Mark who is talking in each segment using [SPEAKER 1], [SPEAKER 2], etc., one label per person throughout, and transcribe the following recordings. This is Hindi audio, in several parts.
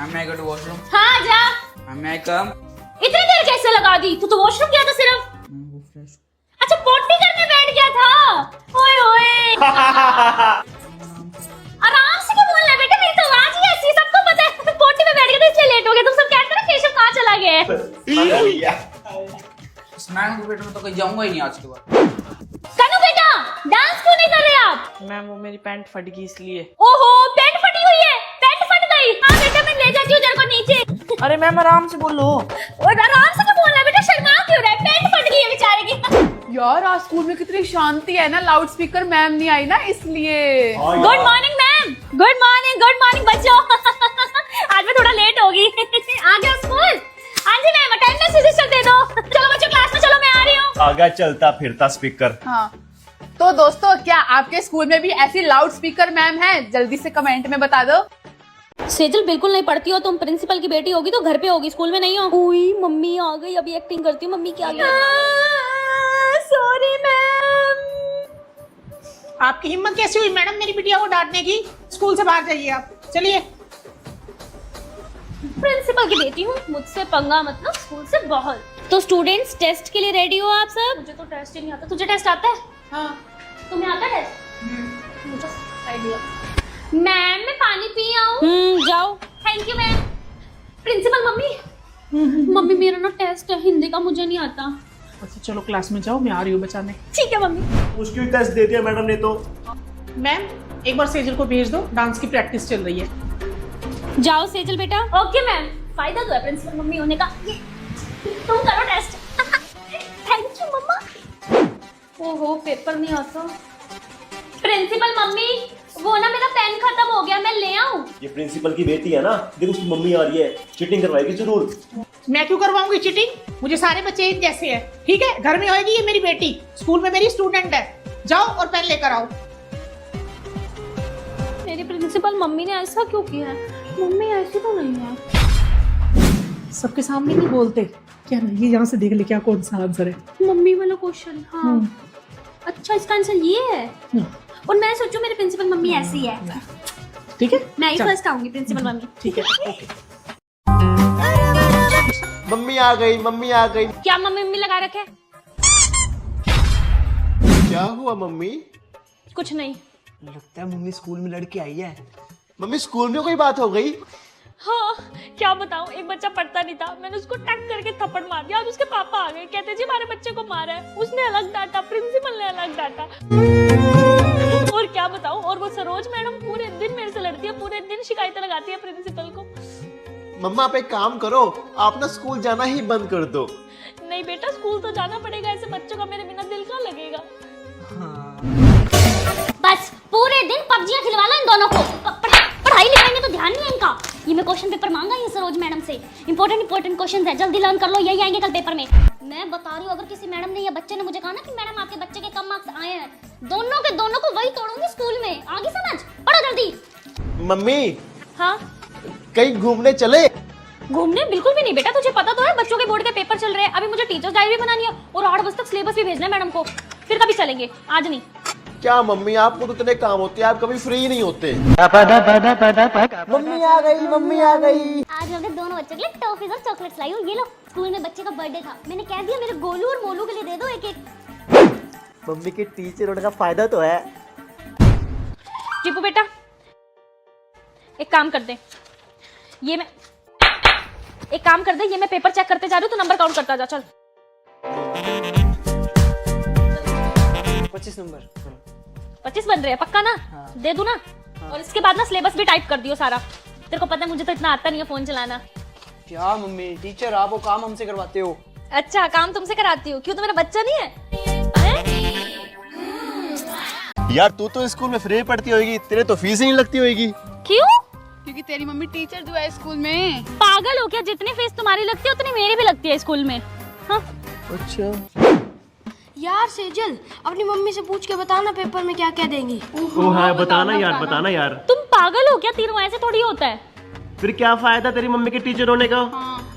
[SPEAKER 1] मैम मैं गो टू वॉशरूम।
[SPEAKER 2] हाँ जा।
[SPEAKER 1] मैम मैं कम।
[SPEAKER 2] इतनी देर कैसे लगा दी? तू तो वॉशरूम गया था सिर्फ।
[SPEAKER 1] वो फ्रेश।
[SPEAKER 2] अच्छा पोटी करने बैठ गया था। ओए ओए आराम से क्यों बोल रहा है बेटा? मेरी तो आवाज ही ऐसी, सबको पता है तू पोटी में बैठ गया था इसलिए लेट हो गया। तुम सब कहते ना केशव कहाँ चला गया है?
[SPEAKER 1] इस मैम को पेट में तो कहीं जाऊंगा ही नहीं आज के बाद।
[SPEAKER 2] कनु बेटा डांस क्यों नहीं कर रहे आप?
[SPEAKER 3] मैम वो मेरी पैंट फट गई इसलिए।
[SPEAKER 2] ओहो पैंट फटी हुई है, पैंट फट गई। हाँ बेटा मैं ले जाती हूँ तेरे को नीचे।
[SPEAKER 3] अरे मैम आराम से बोलो।
[SPEAKER 2] और आराम से क्यों बोल रहा है बेटा? शर्मा क्यों रहा है? पैंट फट गई है बेचारे की।
[SPEAKER 4] यार आज स्कूल में कितनी शांति है ना, लाउड स्पीकर मैम नहीं आई ना इसलिए।
[SPEAKER 2] Good morning ma'am. Good morning बच्चों। आज मैं थोड़ा लेट होगी। आ गया स्कूल? हाँ जी मैम अटेंडेंस रजिस्टर दे दो। चलो बच्चों क्लास में चलो, मैं आ रही हूँ।
[SPEAKER 5] आगा चलता फिरता स्पीकर।
[SPEAKER 4] हाँ तो दोस्तों क्या आपके स्कूल में भी ऐसी लाउड स्पीकर मैम है? जल्दी से कमेंट में बता दो।
[SPEAKER 2] सेजल बिल्कुल नहीं पढ़ती हो तुम। प्रिंसिपल की बेटी होगी तो घर पे होगी, स्कूल में नहीं हो। ओई मम्मी आ गई, अभी एक्टिंग करती हूँ। मम्मी क्या गई? Sorry ma'am.
[SPEAKER 6] आपकी हिम्मत कैसी हुई मैडम मेरी बिटिया को डांटने की? स्कूल से बाहर जाइए आप, चलिए।
[SPEAKER 2] प्रिंसिपल की बेटी हूँ, मुझसे पंगा मतलब स्कूल से बाहर। तो स्टूडेंट्स टेस्ट के लिए रेडी हो आप सब? मुझे तो टेस्ट ही नहीं आता। तुझे टेस्ट आता है?
[SPEAKER 6] हाँ
[SPEAKER 2] तुम्हें आता है टेस्ट? मुझे आइडिया। मैम मैं पानी पी आऊँ? जाओ। Thank you ma'am. Principal mummy. Mummy मेरा ना टेस्ट है हिंदी का, मुझे नहीं आता।
[SPEAKER 6] अच्छा चलो क्लास में जाओ, मैं आ रही हूँ बचाने।
[SPEAKER 2] ठीक है मम्मी।
[SPEAKER 5] उसकी टेस्ट दे दिया मैडम ने तो।
[SPEAKER 6] मैम एक बार सेजल को भेज दो, डांस की प्रैक्टिस चल रही है।
[SPEAKER 2] जाओ सेजल बेटा। Okay ma'am. फायदा तो है प्रिंसिपल मम्मी होने का। ये तुम करो टेस्ट। थैंक यू मम्मा। ओहो पेपर नहीं आता। प्रिंसिपल मम्मी वो ना मेरा पेन खत्म हो गया, मैं ले आऊं?
[SPEAKER 5] ये प्रिंसिपल की बेटी है ना, देखो उसकी मम्मी आ रही है, चीटिंग करवाएगी जरूर।
[SPEAKER 6] मैं क्यों करवाऊंगी चीटिंग? मुझे सारे बच्चे एक जैसे हैं, ठीक है? घर में होएगी ये मेरी बेटी, स्कूल में मेरी स्टूडेंट है। जाओ और पेन लेकर आओ।
[SPEAKER 2] मेरी प्रिंसिपल मम्मी ने ऐसा क्यों किया है? मम्मी ऐसी तो नहीं है।
[SPEAKER 6] सबके सामने नहीं बोलते क्या ना, ये यहाँ से देख ले क्या कौन सा आंसर है।
[SPEAKER 2] मम्मी वाला क्वेश्चन। हाँ अच्छा इसका आंसर ये है। और मैं सोचूं मेरी प्रिंसिपल मम्मी ऐसी है।
[SPEAKER 6] ठीक है
[SPEAKER 2] मैं ही फर्स्ट आऊंगी प्रिंसिपल मम्मी।
[SPEAKER 6] ठीक है ओके।
[SPEAKER 5] मम्मी आ गई, मम्मी आ गई।
[SPEAKER 2] क्या मम्मी मम्मी लगा रखे?
[SPEAKER 5] क्या हुआ मम्मी?
[SPEAKER 2] कुछ नहीं।
[SPEAKER 3] लगता है मम्मी स्कूल में लड़की आई है।
[SPEAKER 5] मम्मी स्कूल में कोई बात हो गई?
[SPEAKER 2] हाँ क्या बताऊं, एक बच्चा पढ़ता नहीं था, मैंने उसको टक करके थप्पड़ मार दिया। आज उसके पापा आ गए, कहते जी हमारे बच्चे को मारा है। उसने अलग डांटा, प्रिंसिपल ने अलग डांटा। और क्या बताऊं, और वो सरोज मैडम पूरे दिन मेरे से लड़ती है, पूरे दिन शिकायतें लगाती है प्रिंसिपल को।
[SPEAKER 5] मम्मा आप एक काम करो, आप ना स्कूल जाना ही बंद कर दो।
[SPEAKER 2] नहीं बेटा स्कूल तो जाना पड़ेगा, ऐसे बच्चों का मेरे बिना दिल कहाँ लगेगा। बस पूरे दिन पबजियां खिलवा लो इन दोनों को। पढ़ाई लिखाई में तो ध्यान नहीं है इनका। ये मैं क्वेश्चन पेपर मांगा ये सरोज मैडम से। इंपॉर्टेंट क्वेश्चंस है, जल्दी लर्न कर लो, यही आएंगे कल पेपर में। मैं बता रही हूँ अगर किसी मैडम ने या बच्चे ने मुझे कहा ना कि मैडम आपके बच्चे के कम मार्क्स आए हैं, दोनों के दोनों को वही तोड़ूंगी स्कूल में। आगे समझ, पढ़ो जल्दी।
[SPEAKER 5] मम्मी
[SPEAKER 2] हाँ
[SPEAKER 5] कहीं घूमने चले?
[SPEAKER 2] घूमने बिल्कुल भी नहीं बेटा, तुझे पता तो है बच्चों के बोर्ड के पेपर चल रहे हैं। अभी मुझे टीचर्स डायरी भी बनानी है और 8 बजे तक सिलेबस भी भेजना है मैडम को। फिर कभी चलेंगे, आज नहीं।
[SPEAKER 5] क्या मम्मी आपको तो इतने काम होते हैं, आप कभी फ्री नहीं होते। मम्मी आ गई, मम्मी आ गई।
[SPEAKER 2] आज मैं अपने दोनों बच्चों के लिए टॉफीज और चॉकलेट्स लाई हूँ। ये लो, स्कूल में बच्चे का बर्थडे था, मैंने कह दिया मेरे गोलू और मोलू के लिए दे दो एक एक।
[SPEAKER 7] मम्मी के टीचर होने का फायदा तो है।
[SPEAKER 2] जीपू बेटा एक काम कर दे, ये मैं पेपर चेक करते जा रही हूँ, तो नंबर काउंट करता जा। चल
[SPEAKER 3] 25 नंबर।
[SPEAKER 2] 25 बन रहे हैं पक्का ना?
[SPEAKER 3] हाँ।
[SPEAKER 2] दे दूं ना? हाँ। और इसके बाद ना सिलेबस भी टाइप कर दियो सारा। तेरे को पता है मुझे तो इतना आता नहीं है फोन चलाना।
[SPEAKER 3] क्या मम्मी टीचर आप वो काम हमसे करवाते हो?
[SPEAKER 2] अच्छा काम तुमसे कराती हूँ, क्यों तो मेरा बच्चा नहीं है?
[SPEAKER 5] यार तू तो स्कूल में फ्री पढ़ती होगी, तेरे तो फीस ही नहीं लगती होगी।
[SPEAKER 2] क्यों?
[SPEAKER 4] क्योंकि तेरी मम्मी टीचर जो है स्कूल में।
[SPEAKER 2] पागल हो क्या? जितनी फीस तुम्हारी लगती है उतनी मेरी भी लगती है स्कूल में। हाँ?
[SPEAKER 5] अच्छा
[SPEAKER 8] यार सेजल अपनी मम्मी से पूछ के बताना पेपर में क्या क्या देंगी।
[SPEAKER 5] ओ हाँ बताना यार।
[SPEAKER 2] तुम पागल हो क्या? तीनों ऐसे थोड़ी होता है।
[SPEAKER 5] फिर क्या फायदा तेरी मम्मी के टीचर होने का?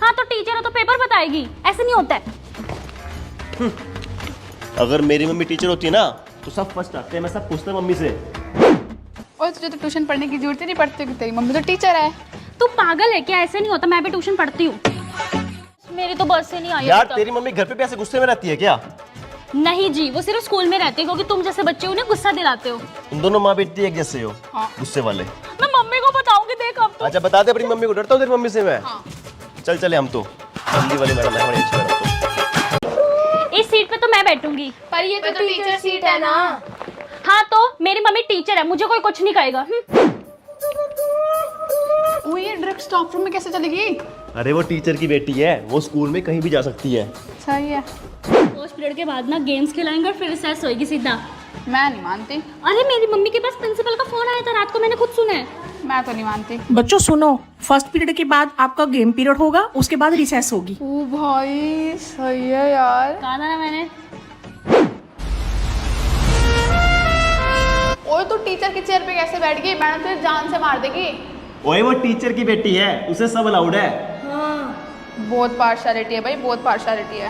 [SPEAKER 2] हाँ तो टीचर हो तो पेपर बताएगी, ऐसे नहीं होता है।
[SPEAKER 5] अगर मेरी मम्मी टीचर होती है ना तो सब फर्स्ट आते हैं, मैं सब पूछता मम्मी से।
[SPEAKER 4] और तुझे तो ट्यूशन पढ़ने की जरूरत ही नहीं पड़ती, तेरी मम्मी तो टीचर है।
[SPEAKER 2] तू पागल है क्या? ऐसे नहीं होता, मैं भी ट्यूशन पढ़ती हूँ। मेरी तो बस से नहीं आई
[SPEAKER 5] यार
[SPEAKER 2] अभी तक।
[SPEAKER 5] तेरी मम्मी घर पे भी ऐसे गुस्से में रहती है क्या?
[SPEAKER 2] नहीं जी, वो सिर्फ स्कूल में रहती है क्योंकि तुम जैसे बच्चे उन्हें गुस्सा दिलाते हो।
[SPEAKER 5] तुम दोनों माँ बेटी एक जैसे हो, गुस्से वाले।
[SPEAKER 2] मैं मम्मी को बताऊंगी, देख अब तो।
[SPEAKER 5] अच्छा बता दे अपनी मम्मी को, डरता हूँ तेरी मम्मी से मैं। चल चले हम तो, हिंदी वाली मैडम है, बड़ी अच्छी मैडम तो।
[SPEAKER 2] इस सीट पे तो मैं बैठूंगी।
[SPEAKER 8] पर ये तो टीचर सीट है ना।
[SPEAKER 2] हाँ तो मेरी मम्मी टीचर है, मुझे कोई कुछ नहीं कहेगा।
[SPEAKER 4] वो ये ड्रिप स्टाफ रूम में कैसे चलेगी?
[SPEAKER 5] अरे वो टीचर की बेटी है, वो स्कूल में कहीं भी जा सकती है।
[SPEAKER 4] सही है।
[SPEAKER 2] फर्स्ट पीरियड के बाद ना गेम्स खिलाएंगे और फिर रिसेस होएगी सीधा।
[SPEAKER 4] मैं नहीं मानती।
[SPEAKER 2] अरे मेरी मम्मी के पास प्रिंसिपल का फोन आया था रात को, मैंने खुद सुना है।
[SPEAKER 4] मैं तो नहीं मानती।
[SPEAKER 6] बच्चों सुनो, फर्स्ट पीरियड के बाद आपका गेम पीरियड होगा, उसके बाद रिसेस होगी।
[SPEAKER 4] ओ भाई सही है यार।
[SPEAKER 2] कहा था ना मैंने।
[SPEAKER 4] ओए तू टीचर की चेयर पे कैसे बैठ गई? मैडम तुझे जान से मार देगी।
[SPEAKER 5] ओए वो टीचर की बेटी है, उसे सब अलाउड है।
[SPEAKER 4] बहुत पार्शियलिटी है भाई, बहुत पार्शियलिटी है।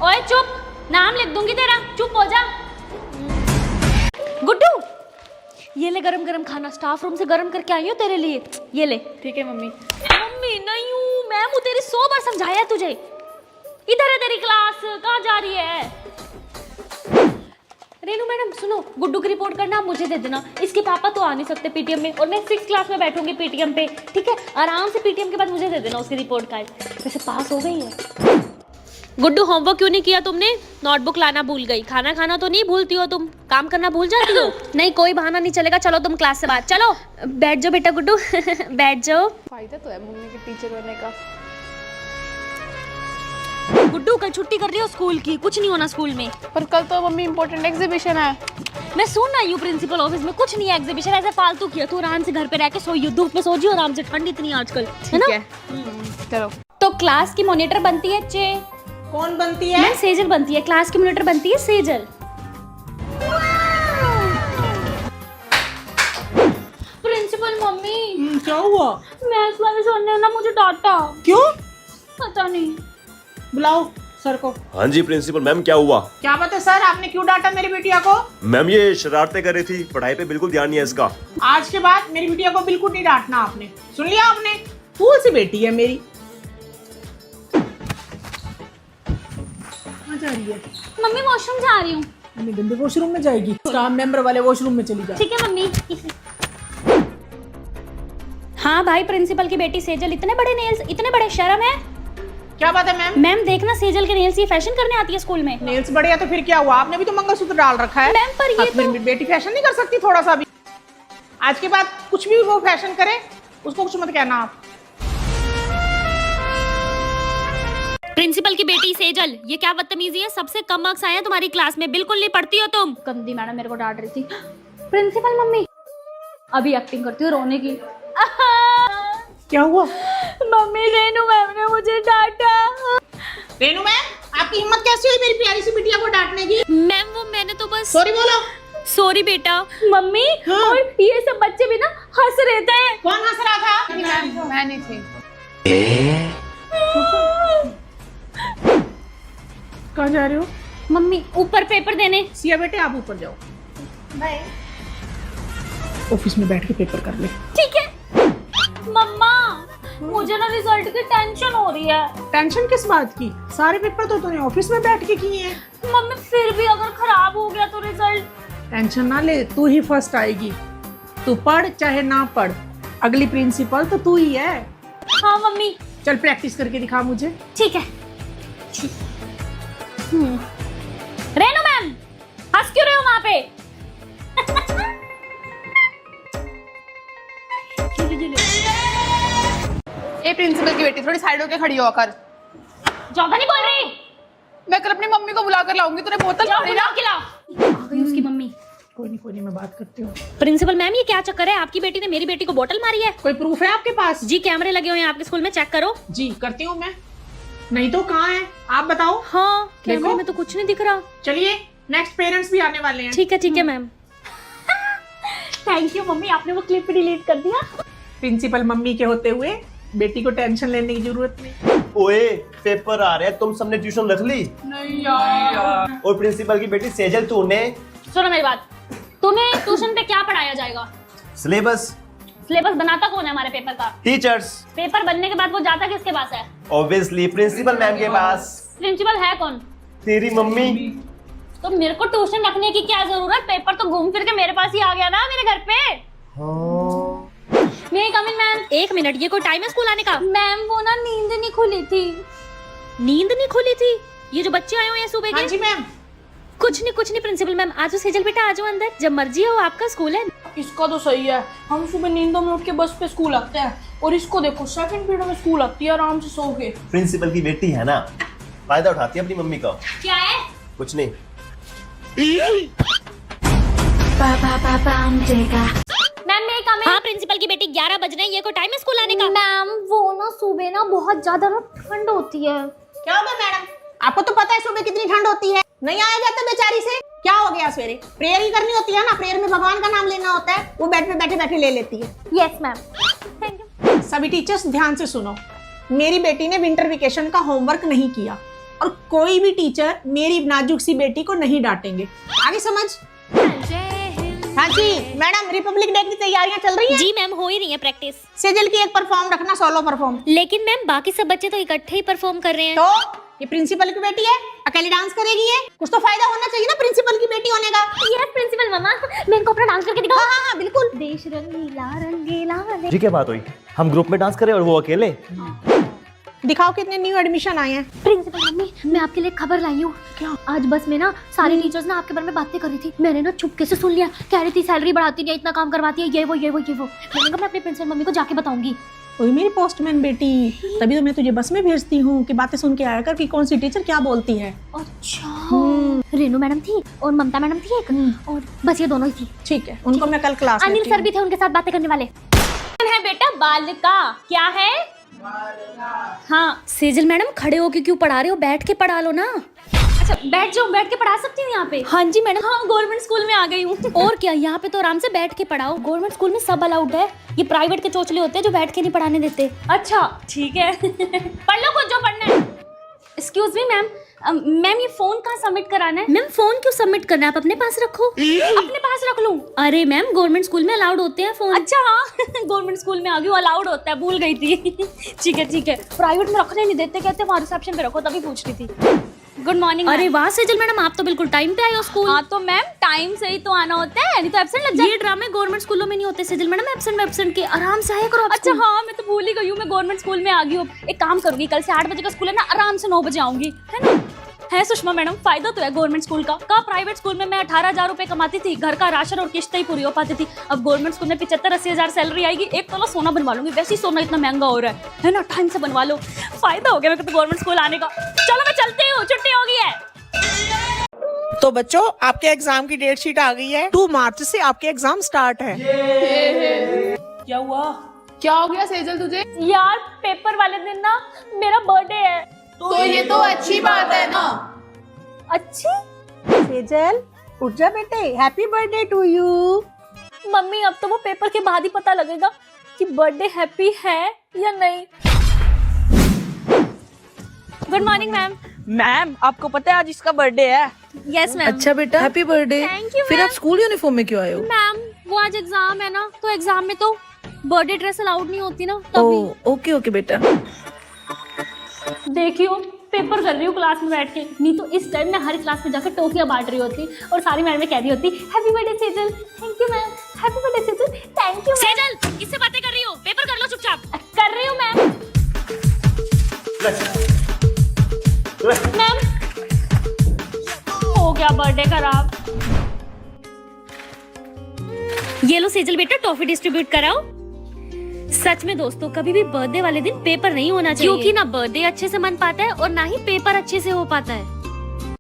[SPEAKER 2] ओए चुप, नाम लिख दूंगी तेरा, चुप हो जा। गुड्डू, ये ले गरम गरम खाना, स्टाफ रूम से गरम करके आई हूँ तेरे लिए। ये ले।
[SPEAKER 4] ठीक है मम्मी।
[SPEAKER 2] मम्मी नहीं हूँ मैम, वो तेरी 100 बार समझाया है तुझे। इधर है तेरी क्लास, कहाँ जा रही है? रेनू मैडम सुनो, गुड्डू की रिपोर्ट करना आप मुझे दे देना। इसके पापा तो आ नहीं सकते पीटीएम में, और मैं 6th क्लास में बैठूंगी पीटीएम पे, ठीक है? आराम से पीटीएम के बाद मुझे दे देना उसकी रिपोर्ट कार्ड। वैसे पास हो गई है। गुड्डू होमवर्क क्यों नहीं किया तुमने? नोटबुक लाना भूल गई। खाना खाना तो नहीं भूलती हो तुम? काम करना भूल जाती हो? नहीं कोई बहाना नहीं चलेगा, चलो तुम क्लास से बाहर चलो। बैठ जाओ बेटा गुड्डू बैठ जाओ।
[SPEAKER 4] फायदा तो है मम्मी के टीचर होने का।
[SPEAKER 2] गुड्डू कल छुट्टी कर रही हो स्कूल की, कुछ नहीं होना स्कूल में।
[SPEAKER 4] पर कल तो मम्मी इम्पोर्टेंट एग्जीबिशन है।
[SPEAKER 2] मैं सुन आई हूँ प्रिंसिपल ऑफिस में, कुछ नहीं है एग्जीबिशन, ऐसे फालतू किया। तू आराम से घर पे रह के सोइयो, धूप में सो जियो आराम से, ठंड इतनी आजकल है ना।
[SPEAKER 4] चलो।
[SPEAKER 2] तो क्लास की मॉनिटर बनती है चे।
[SPEAKER 6] कौन बनती है?
[SPEAKER 2] मैं सेजल बनती है, क्लास की मॉनिटर बनती है सेजल। प्रिंसिपल मम्मी
[SPEAKER 6] क्या हुआ?
[SPEAKER 2] मैं इस वाले सर ने ना मुझे डांटा।
[SPEAKER 6] क्यों?
[SPEAKER 2] पता नहीं।
[SPEAKER 6] बुलाओ सर को।
[SPEAKER 5] हाँ जी प्रिंसिपल मैम, क्या हुआ?
[SPEAKER 6] क्या बात है सर, आपने क्यों डांटा मेरी बिटिया को?
[SPEAKER 5] मैम ये शरारतें कर रही थी, पढ़ाई पे बिल्कुल ध्यान नहीं है इसका।
[SPEAKER 6] आज के बाद मेरी बिटिया को बिल्कुल नहीं डांटना आपने, सुन लिया आपने? फूल सी बेटी है मेरी। कहाँ जा रही है?
[SPEAKER 2] मम्मी वॉशरूम जा रही हूँ।
[SPEAKER 6] मम्मी गंदे वॉशरूम में जाएगी, स्टाफ मेंबर वाले वॉशरूम में चली जा।
[SPEAKER 2] ठीक है मम्मी। हाँ भाई, प्रिंसिपल की बेटी सेजल, इतने बड़े नेल्स, इतने बड़े, शर्म है?
[SPEAKER 6] क्या बात है मैम?
[SPEAKER 2] मैम देखना, सेजल के नेल्स ये फैशन करने आती है स्कूल में।
[SPEAKER 6] नेल्स बड़े हैं तो फिर क्या हुआ? आपने भी तो मंगलसूत्र डाल रखा है।
[SPEAKER 2] मैम पर ये
[SPEAKER 6] अपनी बेटी फैशन नहीं कर सकती थोड़ा सा भी? आज के बाद कुछ भी वो फैशन करे उसको कुछ मत कहना आप।
[SPEAKER 2] प्रिंसिपल की बेटी सेजल, ये क्या बदतमीजी है? सबसे कम मार्क्स आए हैं तुम्हारी क्लास में, बिल्कुल नहीं पढ़ती हो तुम। गंदी मैडम मेरे को डांट रही थी। प्रिंसिपल मम्मी अभी एक्टिंग करती हो रोने की।
[SPEAKER 6] क्या हुआ?
[SPEAKER 2] मम्मी रेनू मैम ने मुझे डांटा।
[SPEAKER 6] रेनू मैम, आपकी हिम्मत कैसी हुई मेरी प्यारी सी बिटिया को डांटने की?
[SPEAKER 2] मैम वो मैंने तो बस।
[SPEAKER 6] सॉरी बोलो।
[SPEAKER 2] सॉरी बेटा। मम्मी
[SPEAKER 6] हाँ?
[SPEAKER 2] और ये सब बच्चे भी ना हंस रहे थे।
[SPEAKER 6] कौन हंस रहा था?
[SPEAKER 4] मैं नहीं थी।
[SPEAKER 6] कहाँ जा रहे हो?
[SPEAKER 2] मम्मी ऊपर पेपर देने।
[SPEAKER 6] सिया बेटे आप ऊपर जाओ, ऑफिस में बैठ के पेपर कर ले।
[SPEAKER 2] ठीक है। मम्मा मुझे ना रिजल्ट की टेंशन हो रही है।
[SPEAKER 6] टेंशन किस बात की? सारे पेपर तो तूने ऑफिस में बैठ के किए हैं।
[SPEAKER 2] मम्मी फिर भी अगर खराब हो गया तो रिजल्ट।
[SPEAKER 6] टेंशन ना ले, तू ही फर्स्ट आएगी। तू पढ़ चाहे ना पढ़, अगली प्रिंसिपल तो तू ही है।
[SPEAKER 2] हाँ मम्मी।
[SPEAKER 6] चल प्रैक्टिस करके दिखा मुझे।
[SPEAKER 2] ठीक है। रेनू मैम हंस क्यों रहे हो वहां पे?
[SPEAKER 4] ए प्रिंसिपल की बेटी, थोड़ी साइड होके खड़ी होकर।
[SPEAKER 2] ज्यादा नहीं बोल रही।
[SPEAKER 4] मैं कल अपनी मम्मी को बुला कर लाऊंगी, तूने बोतल
[SPEAKER 2] जाओ
[SPEAKER 4] खरीदा?
[SPEAKER 2] बुलाओ खिलाओ। आ गई उसकी मम्मी।
[SPEAKER 6] कोई नहीं मैं बात करती हूँ।
[SPEAKER 2] प्रिंसिपल मैम ये क्या चक्कर है? आपकी बेटी ने मेरी बेटी को बोतल मारी है।
[SPEAKER 6] कोई प्रूफ है आपके पास?
[SPEAKER 2] जी कैमरे लगे हुए हैं आपके स्कूल में, चेक करो।
[SPEAKER 6] जी करती हूँ मैं, नहीं तो कहाँ है आप बताओ।
[SPEAKER 2] हाँ कैमरे
[SPEAKER 6] देखो।
[SPEAKER 2] में तो कुछ नहीं दिख रहा।
[SPEAKER 6] चलिए नेक्स्ट पेरेंट्स भी आने वाले हैं।
[SPEAKER 2] ठीक है मैम। थैंक यू मम्मी, आपने वो क्लिप डिलीट कर दिया।
[SPEAKER 6] प्रिंसिपल मम्मी के होते हुए बेटी को टेंशन लेने की जरूरत नहीं।
[SPEAKER 5] ओए पेपर आ रहे हैं, तुम सबने ट्यूशन रख ली?
[SPEAKER 4] नहीं यार।
[SPEAKER 5] और प्रिंसिपल की बेटी सेजल तूने?
[SPEAKER 2] सुनो मेरी बात, तुम्हें ट्यूशन पे क्या पढ़ाया जाएगा?
[SPEAKER 5] सिलेबस।
[SPEAKER 2] सिलेबस बनाता कौन है हमारे पेपर का?
[SPEAKER 5] टीचर्स।
[SPEAKER 2] पेपर बनने के बाद वो जाता किसके पास है?
[SPEAKER 5] ऑब्वियसली प्रिंसिपल मैम के पास।
[SPEAKER 2] प्रिंसिपल है कौन?
[SPEAKER 5] तेरी मम्मी।
[SPEAKER 2] तो मेरे को ट्यूशन रखने की क्या जरूरत? पेपर तो घूम फिर के मेरे पास ही आ गया ना, मेरे घर पे। मैं कम इन मैम। 1 मिनट, ये कोई टाइम है स्कूल आने का? मैम वो ना नींद नहीं खुली थी। नींद नहीं खुली थी? ये जो बच्चे आए हुए हैं सुबह के?
[SPEAKER 6] हाँ जी मैम।
[SPEAKER 2] कुछ नहीं प्रिंसिपल मैम। आज सेजल बेटा आ जाओ अंदर, जब मर्जी हो, आपका स्कूल है।
[SPEAKER 8] इसका तो सही है, हम सुबह नींदों में उठ के बस पे स्कूल आते हैं, और इसको देखो सेकंड पीरियड में स्कूल आती है आराम से सो के।
[SPEAKER 5] प्रिंसिपल की बेटी है ना, फायदा उठाती है अपनी मम्मी का।
[SPEAKER 2] क्या है?
[SPEAKER 5] कुछ नहीं।
[SPEAKER 2] मैम मैं कम है। हाँ प्रिंसिपल की बेटी, 11 बज रहे हैं, ये कोई टाइम है स्कूल आने का? मैम वो ना सुबह ना बहुत ज्यादा ना ठंड होती है।
[SPEAKER 6] क्या हो गया मैडम? आपको तो पता है सुबह कितनी ठंड होती है, नहीं आया जाता बेचारी से। क्या हो गया? सवेरे प्रेयर ही करनी होती है ना, प्रेयर में भगवान का नाम लेना होता है, वो बेड पे बैठे बैठे ले लेती है।
[SPEAKER 2] Yes ma'am, thank you.
[SPEAKER 6] सभी टीचर्स ध्यान से सुनो, मेरी बेटी ने विंटर वेकेशन का होमवर्क नहीं किया, और कोई भी टीचर मेरी नाजुक सी बेटी को नहीं डांटेंगे। आगे समझ? हाँ जी मैडम, रिपब्लिक डे की तैयारियां चल रही हैं?
[SPEAKER 2] जी मैम, हो ही रही है प्रैक्टिस।
[SPEAKER 6] सेजल की एक परफॉर्म रखना, सोलो परफॉर्म।
[SPEAKER 2] लेकिन मैम बाकी सब बच्चे तो इकट्ठे ही परफॉर्म कर रहे हैं।
[SPEAKER 6] तो ये प्रिंसिपल की बेटी है, अकेले डांस करेगी ये? कुछ तो फायदा होना चाहिए ना प्रिंसिपल की बेटी होने का।
[SPEAKER 2] यस प्रिंसिपल मम्मा, मैं इनको अपना डांस करके दिखाऊं?
[SPEAKER 6] हाँ हाँ हाँ बिल्कुल।
[SPEAKER 2] देश रंगीला रंगीला।
[SPEAKER 5] जी क्या बात हुई, हम ग्रुप में डांस करें और वो अकेले?
[SPEAKER 6] दिखाओ कितने न्यू एडमिशन आए हैं।
[SPEAKER 2] प्रिंसिपल मम्मी, मैं आपके लिए खबर लाई हूँ। क्या? आज बस में ना सारी टीचर्स ना आपके बारे में बातें कर रही थी, मैंने ना चुपके से सुन लिया। कह रही थी सैलरी बढ़ाती नहीं है, इतना काम करवाती है, ये वो। मैंने कहा मैं अपनी प्रिंसिपल मम्मी को जाके बताऊंगी।
[SPEAKER 6] ओए मेरी पोस्टमैन बेटी, तभी तो मैं तुझे बस में भेजती हूँ कि बातें सुन के आया कर कि कौन सी टीचर क्या बोलती है।
[SPEAKER 2] अच्छा। रेनू मैडम थी और ममता मैडम थी एक, और बस ये दोनों ही थी।
[SPEAKER 6] ठीक है, उनको मैं कल क्लास
[SPEAKER 2] अनिल सर भी थे उनके साथ बातें करने वाले। है बेटा बालिका, क्या है? हाँ सेजल मैडम, खड़े होके क्यों पढ़ा रहे हो? बैठ के पढ़ा लो ना। अच्छा बैठ जाओ, बैठ के पढ़ा सकती हूँ यहाँ पे? हाँ जी मैडम। हाँ गवर्नमेंट स्कूल में आ गई हूँ। और क्या, यहाँ पे तो आराम से बैठ के पढ़ाओ। गवर्नमेंट स्कूल में सब अलाउड है, ये प्राइवेट के चोचले होते हैं जो बैठ के नहीं पढ़ाने देते। अच्छा ठीक है। पढ़ लो खुद जो पढ़ना है। एक्सक्यूज मी मैम, मैम ये फोन कहाँ सबमिट कराना है? मैम फोन क्यों सबमिट करना है, आप अपने पास रखो। अपने पास रख लूं? अरे मैम गवर्नमेंट स्कूल में अलाउड होते हैं फोन। अच्छा हाँ, गवर्नमेंट स्कूल में आ गई, अलाउड होता है, भूल गई थी। ठीक है। प्राइवेट में रखने नहीं देते, कहते वहाँ रिसेप्शन पे रखो, तभी पूछ रही थी। Good morning. अरे वाह सेजल मैडम, आप तो बिल्कुल टाइम पे आए हो स्कूल। हाँ तो मैम टाइम से ही तो आना होता है, नहीं तो एब्सेंट लग जाए। ये ड्रामे गवर्नमेंट स्कूलों में नहीं होते सेजल मैडम, एब्सेंट के आराम से आया करो। अच्छा हाँ, मैं तो भूल ही गई हूँ, मैं गवर्नमेंट स्कूल में आ गई हूँ। एक काम करूंगी, कल से 8 बजे का स्कूल है ना, आराम से 9 बजे आऊंगी, है ना? है सुषमा मैडम, फायदा तो है गवर्नमेंट स्कूल का। प्राइवेट स्कूल में मैं 18,000 रुपए कमाती थी, घर का राशन और किश्त ही पूरी हो पाती थी। अब गवर्नमेंट स्कूल में 75-80 हजार सैलरी आएगी, 1 तोला सोना बनवा लूंगी। वैसे ही सोना इतना महंगा हो रहा है ना? टाइम से बनवा लो, फायदा हो गया मेरे को तो गवर्नमेंट स्कूल आने का। चलो मैं चलती हूँ, छुट्टी हो गई है।
[SPEAKER 9] तो बच्चों, आपके एग्जाम की डेट शीट आ गई है। 2 मार्च से आपके एग्जाम स्टार्ट है।
[SPEAKER 8] क्या हुआ?
[SPEAKER 4] क्या हो गया सेजल तुझे?
[SPEAKER 2] यार पेपर वाले दिन ना मेरा बर्थडे है।
[SPEAKER 4] तो ये तो अच्छी बात है ना।
[SPEAKER 2] अच्छी?
[SPEAKER 6] सेजल उठ जा बेटे, happy birthday to you.
[SPEAKER 2] Mummy अब तो वो पेपर के बाद ही पता लगेगा कि बर्थडे हैप्पी है या नहीं। Good morning ma'am.
[SPEAKER 8] मैम आपको पता है आज इसका बर्थडे है?
[SPEAKER 2] Yes ma'am.
[SPEAKER 8] अच्छा बेटा, हैप्पी बर्थडे।
[SPEAKER 2] Thank you.
[SPEAKER 8] फिर आप स्कूल यूनिफॉर्म में क्यों आए हो?
[SPEAKER 2] मैम वो आज एग्जाम है ना, तो एग्जाम में तो बर्थडे ड्रेस अलाउड नहीं होती ना, तभी।
[SPEAKER 8] ओके बेटा।
[SPEAKER 2] देखियो पेपर कर रही हूँ क्लास में बैठ के, नहीं तो इस टाइम मैं हर क्लास में जाकर टोफियां बांट रही होती और सारी मैडमें कह रही होती happy birthday Sejal. Thank you ma'am. Happy birthday Sejal. Thank you Sejal. इससे बातें कर रही हो, पेपर कर लो चुपचाप। कर रही हूँ मैम। मैम हो गया बर्थडे खराब। ये लो सेजल बेटा, टॉफी डिस्ट्रीब्यूट कराओ। सच में दोस्तों, कभी भी बर्थडे वाले दिन पेपर नहीं होना चाहिए, क्योंकि ना बर्थडे अच्छे से मन पाता है और ना ही पेपर अच्छे से हो पाता है।